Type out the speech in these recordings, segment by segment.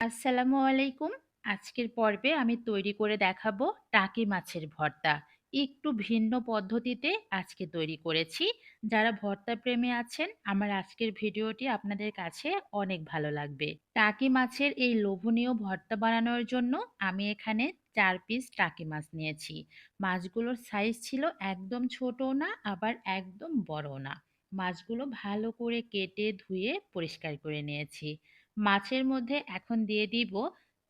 আসসালামু আলাইকুম। আজকের পর্বে আমি তৈরি করে দেখাবো টাকি মাছের ভর্তা। একটু ভিন্ন পদ্ধতিতে আজকে তৈরি করেছি। যারা ভর্তা প্রেমী আছেন, আমার আজকের ভিডিওটি আপনাদের কাছে অনেক ভালো লাগবে। টাকি মাছের এই লোভনীয় ভর্তা বানানোর জন্য আমি এখানে ৪ পিস টাকি মাছ নিয়েছি। মাছগুলোর সাইজ ছিল একদম ছোটও না, আবার একদম বড়ও না। মাছগুলো ভালো করে কেটে ধুয়ে পরিষ্কার করে নিয়েছি। মাছের মধ্যে এখন দিয়ে দিব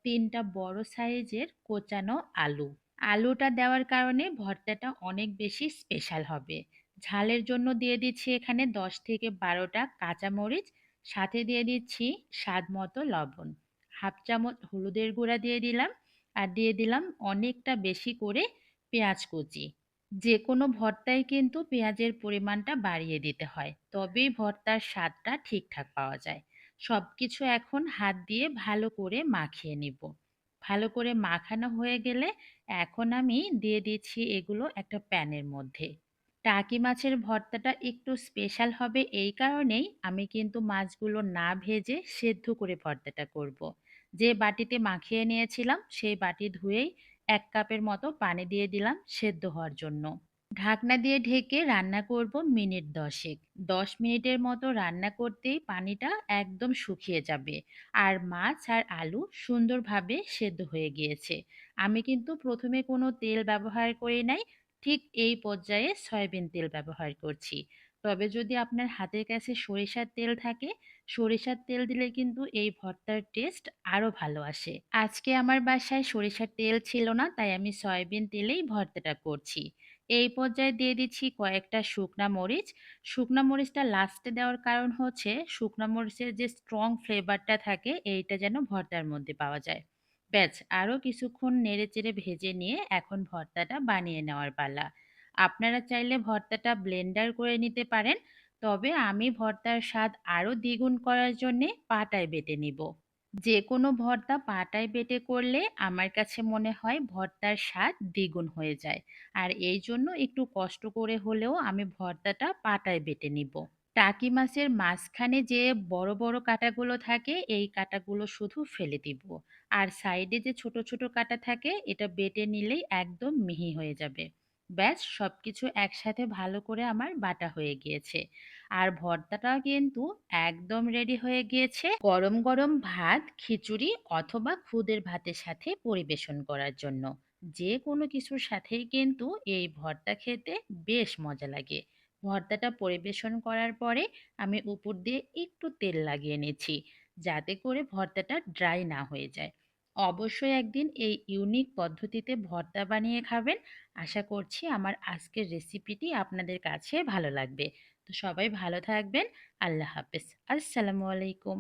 ৩টা বড় সাইজের কোচানো আলু। আলুটা দেওয়ার কারণে ভর্তাটা অনেক বেশি স্পেশাল হবে। ঝালের জন্য দিয়ে দিচ্ছি এখানে ১০ থেকে ১২টা কাঁচামরিচ, সাথে দিয়ে দিচ্ছি স্বাদ মতো লবণ, হাফ চামচ হলুদের গুঁড়া দিয়ে দিলাম, আর দিয়ে দিলাম অনেকটা বেশি করে পেঁয়াজ কুচি। যে কোনো ভর্তায় কিন্তু পেঁয়াজের পরিমাণটা বাড়িয়ে দিতে হয়, তবেই ভর্তার স্বাদটা ঠিকঠাক পাওয়া যায়। সবকিছু এখন হাত দিয়ে ভালো করে মাখিয়ে নিব। ভালো করে মাখানো হয়ে গেলে এখন আমি দিয়ে দিচ্ছি এগুলো একটা প্যানের মধ্যে। টাকি মাছের ভর্তাটা একটু স্পেশাল হবে এই কারণেই আমি কিন্তু মাছগুলো না ভেজে সেদ্ধ করে ভর্তাটা করব। যে বাটিতে মাখিয়ে নিয়েছিলাম সেই বাটি ধুয়েই ১ কাপের মতো পানি দিয়ে দিলাম সেদ্ধ হওয়ার জন্য। ঢাকনা দিয়ে ঢেকে রান্না করব মিনিট ১০ ১০ মিনিটের মতো রান্না করতেই পানিটা একদম শুকিয়ে যাবে, আর মাছ আর আলু সুন্দরভাবে সেদ্ধ হয়ে গিয়েছে। আমি কিন্তু প্রথমে কোনো তেল ব্যবহার করি নাই, ঠিক এই পর্যায়ে সয়াবিন তেল ব্যবহার করছি। তবে যদি আপনার হাতের কাছে সরিষার তেল থাকে, সরিষার তেল দিলে কিন্তু এই ভর্তার টেস্ট আরও ভালো আসে। আজকে আমার বাসায় সরিষার তেল ছিল না, তাই আমি সয়াবিন তেলেই ভর্তাটা করছি। এই পর্যায়ে দিয়ে দিচ্ছি কয়েকটা শুকনা মরিচ। শুকনা মরিচটা লাস্টে দেওয়ার কারণ হচ্ছে শুকনা মরিচের যে স্ট্রং ফ্লেভারটা থাকে এইটা যেন ভর্তার মধ্যে পাওয়া যায়। ব্যাস, আরও কিছুক্ষণ নেড়েচেড়ে ভেজে নিয়ে এখন ভর্তাটা বানিয়ে নেওয়ার পালা। আপনারা চাইলে ভর্তাটা ব্লেন্ডার করে নিতে পারেন, তবে আমি ভর্তার স্বাদ আরও দ্বিগুণ করার জন্যে পাটায় বেটে নিব। যে কোনো ভর্তা পাটায় বেটে করলে আমার কাছে মনে হয় ভর্তার স্বাদ দ্বিগুণ হয়ে যায়। আর এই জন্য একটু কষ্ট করে হলেও আমি ভর্তাটা পাটায় বেটে নিব। টাকি মাছের মাঝখানে যে বড় বড় কাঁটাগুলো থাকে এই কাঁটাগুলো শুধু ফেলে দিব। আর সাইডে যে ছোট ছোট কাঁটা থাকে এটা বেটে নিলেই একদম মিহি হয়ে যাবে। ব্যাস, সবকিছু একসাথে ভালো করে আমার বাটা হয়ে গিয়েছে। আর ভর্তাটাও কিন্তু একদম রেডি হয়ে গিয়েছে গরম গরম ভাত, খিচুড়ি অথবা খুদের ভাতের সাথে পরিবেশন করার জন্য। যে কোনো কিছুর সাথেই কিন্তু এই ভর্তা খেতে বেশ মজা লাগে। ভর্তাটা পরিবেশন করার পরে আমি উপর দিয়ে একটু তেল লাগিয়ে নিচ্ছি, যাতে করে ভর্তাটা ড্রাই না হয়ে যায়। অবশ্যই একদিন এই ইউনিক পদ্ধতিতে ভর্তা বানিয়ে খাবেন। আশা করছি আমার আজকের রেসিপিটি আপনাদের কাছে ভালো লাগবে। তো সবাই ভালো থাকবেন। আল্লাহ হাফেজ। আসসালামু আলাইকুম।